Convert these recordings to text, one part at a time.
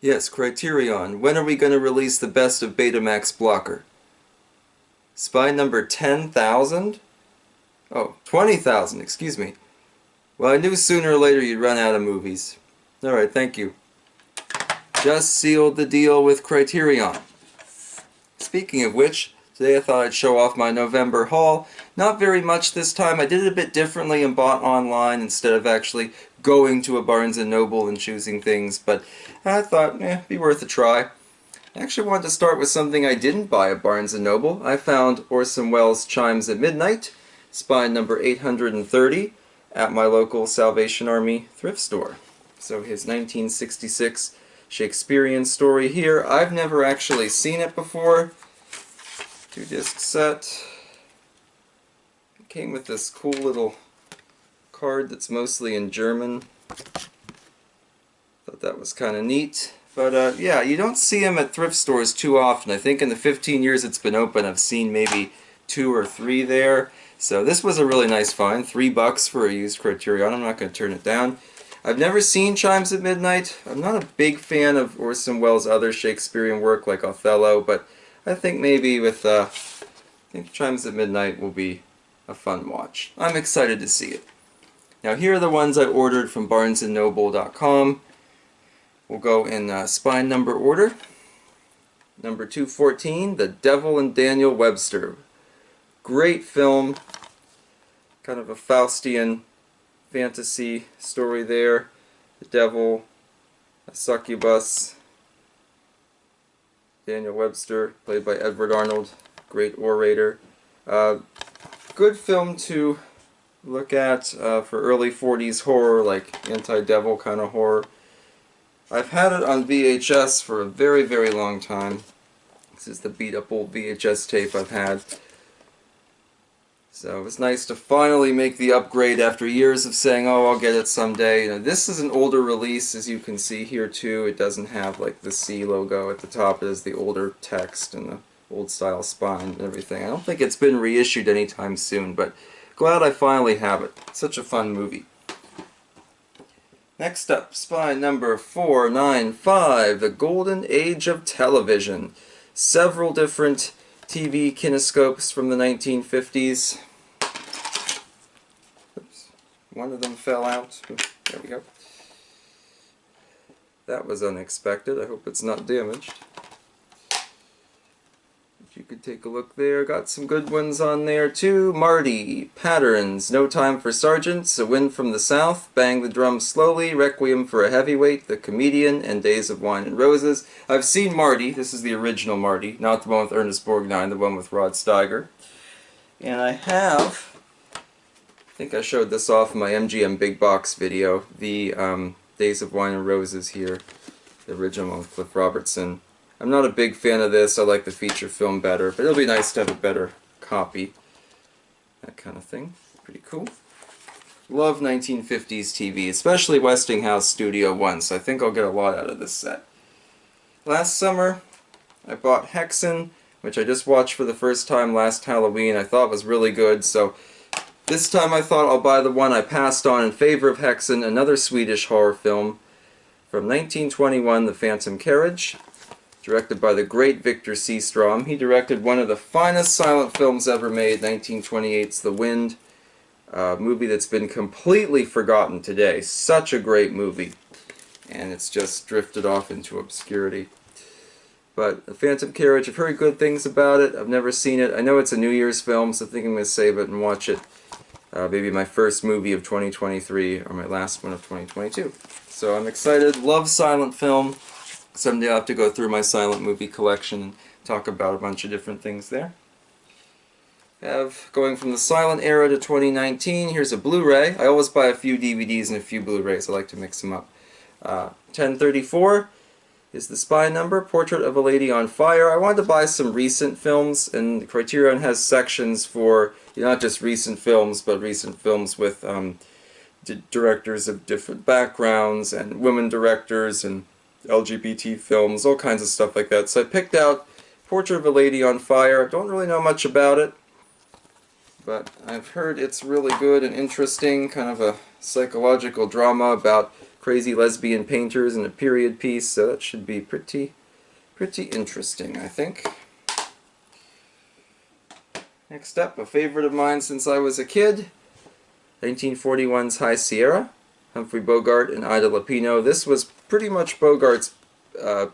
Yes, Criterion. When are we going to release the best of Betamax Blocker? Spy number 10,000? Oh, 20,000, excuse me. Well, I knew sooner or later you'd run out of movies. Alright, thank you. Just sealed the deal with Criterion. Speaking of which, today I thought I'd show off my November haul. Not very much this time. I did it a bit differently and bought online instead of actually going to a Barnes & Noble and choosing things, but I thought, be worth a try. I actually wanted to start with something I didn't buy at Barnes & Noble. I found Orson Welles' Chimes at Midnight, spine number 830, at my local Salvation Army thrift store. So his 1966 Shakespearean story here. I've never actually seen it before. 2-disc set. It came with this cool little card that's mostly in German. Thought that was kind of neat. But yeah, you don't see them at thrift stores too often. I think in the 15 years it's been open, I've seen maybe 2 or 3 there. So this was a really nice find. $3 for a used Criterion. I'm not going to turn it down. I've never seen Chimes at Midnight. I'm not a big fan of Orson Welles' other Shakespearean work like Othello, but I think maybe with I think Chimes at Midnight will be a fun watch. I'm excited to see it. Now here are the ones I ordered from barnesandnoble.com. We'll go in spine number order. Number 214, The Devil and Daniel Webster. Great film. Kind of a Faustian fantasy story there. The devil, a succubus. Daniel Webster, played by Edward Arnold. Great orator. Good film to look at for early 40s horror, like anti-devil kind of horror. I've had it on VHS for a very, very long time. This is the beat-up old VHS tape I've had. So it was nice to finally make the upgrade after years of saying, oh, I'll get it someday. You know, this is an older release, as you can see here too. It doesn't have like the C logo at the top. It has the older text and the old style spine and everything. I don't think it's been reissued anytime soon, but glad I finally have it. Such a fun movie. Next up, spine number 495, The Golden Age of Television. Several different TV kinescopes from the 1950s. Oops, one of them fell out. There we go. That was unexpected. I hope it's not damaged. If you could take a look there. Got some good ones on there too. Marty, Patterns, No Time for Sergeants, A Wind from the South, Bang the Drum Slowly, Requiem for a Heavyweight, The Comedian, and Days of Wine and Roses. I've seen Marty. This is the original Marty, not the one with Ernest Borgnine, the one with Rod Steiger. And I have, I think I showed this off in my MGM Big Box video, the Days of Wine and Roses here, the original one with Cliff Robertson. I'm not a big fan of this. I like the feature film better, but it'll be nice to have a better copy. That kind of thing. Pretty cool. Love 1950s TV, especially Westinghouse Studio One, so I think I'll get a lot out of this set. Last summer, I bought Hexen, which I just watched for the first time last Halloween. I thought was really good, so this time I thought I'll buy the one I passed on in favor of Hexen, another Swedish horror film from 1921, The Phantom Carriage. Directed by the great Victor Seastrom. He directed one of the finest silent films ever made, 1928's The Wind, a movie that's been completely forgotten today. Such a great movie, and it's just drifted off into obscurity. But The Phantom Carriage, I've heard good things about it. I've never seen it. I know it's a New Year's film, so I think I'm going to save it and watch it. Maybe my first movie of 2023, or my last one of 2022. So I'm excited. Love silent film. Someday I'll have to go through my silent movie collection and talk about a bunch of different things there. Going from the silent era to 2019, here's a Blu-ray. I always buy a few DVDs and a few Blu-rays. I like to mix them up. 1034 is the spy number, Portrait of a Lady on Fire. I wanted to buy some recent films, and Criterion has sections for not just recent films, but recent films with directors of different backgrounds, and women directors, and LGBT films, all kinds of stuff like that. So I picked out Portrait of a Lady on Fire. Don't really know much about it, but I've heard it's really good and interesting, kind of a psychological drama about crazy lesbian painters and a period piece, so that should be pretty interesting, I think. Next up, a favorite of mine since I was a kid, 1941's High Sierra, Humphrey Bogart and Ida Lupino. This was pretty much Bogart's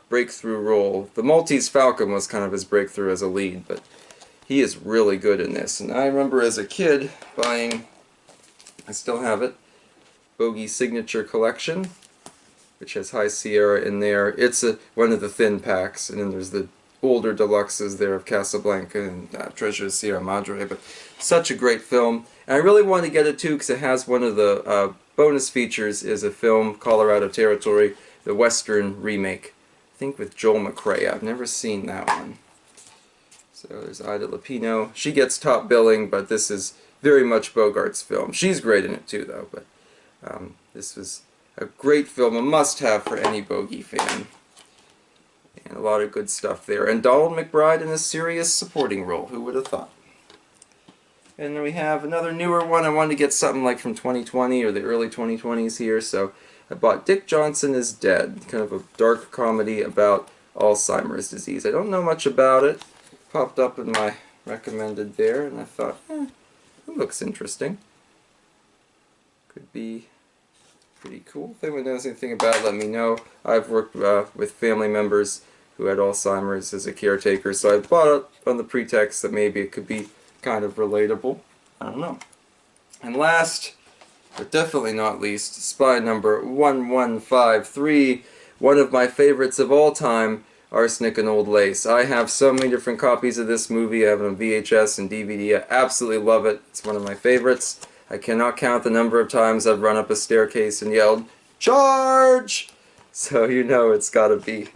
breakthrough role. The Maltese Falcon was kind of his breakthrough as a lead, but he is really good in this. And I remember as a kid buying, I still have it, Bogey Signature Collection, which has High Sierra in there. It's one of the thin packs, and then there's the older deluxes there of Casablanca and Treasure of Sierra Madre. But such a great film. And I really want to get it too because it has one of the bonus features is a film, Colorado Territory, the Western remake. I think with Joel McCrea. I've never seen that one. So there's Ida Lupino. She gets top billing, but this is very much Bogart's film. She's great in it too, though. But this was a great film, a must-have for any Bogey fan. And a lot of good stuff there. And Donald McBride in a serious supporting role. Who would have thought? And then we have another newer one. I wanted to get something like from 2020 or the early 2020s here, so I bought Dick Johnson is Dead, kind of a dark comedy about Alzheimer's disease. I don't know much about it. Popped up in my recommended there, and I thought, it looks interesting. Could be pretty cool. If anyone knows anything about it, let me know. I've worked with family members who had Alzheimer's as a caretaker, so I bought it on the pretext that maybe it could be kind of relatable. I don't know. And last, but definitely not least, Spy Number 1153, one of my favorites of all time, Arsenic and Old Lace. I have so many different copies of this movie. I have it on VHS and DVD. I absolutely love it. It's one of my favorites. I cannot count the number of times I've run up a staircase and yelled, "Charge!" So you know it's gotta be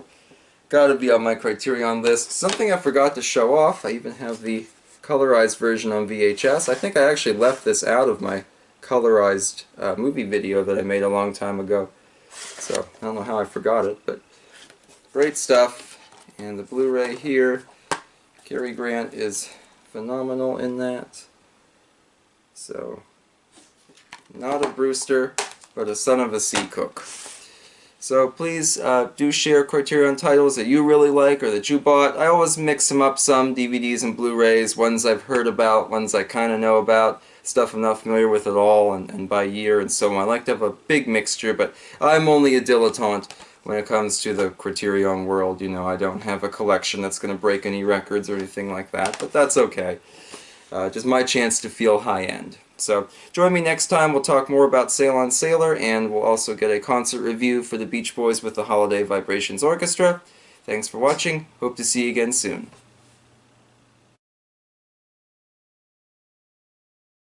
on my Criterion list. Something I forgot to show off, I even have the colorized version on VHS. I think I actually left this out of my colorized movie video that I made a long time ago. So I don't know how I forgot it, but great stuff. And the Blu-ray here, Cary Grant is phenomenal in that. So, not a Brewster, but a son of a sea cook. So please do share Criterion titles that you really like or that you bought. I always mix them up some, DVDs and Blu-rays, ones I've heard about, ones I kind of know about, stuff I'm not familiar with at all, and by year and so on. I like to have a big mixture, but I'm only a dilettante when it comes to the Criterion world. You know, I don't have a collection that's going to break any records or anything like that, but that's okay. Just my chance to feel high-end. So, join me next time. We'll talk more about Sail on Sailor, and we'll also get a concert review for the Beach Boys with the Holiday Vibrations Orchestra. Thanks for watching. Hope to see you again soon.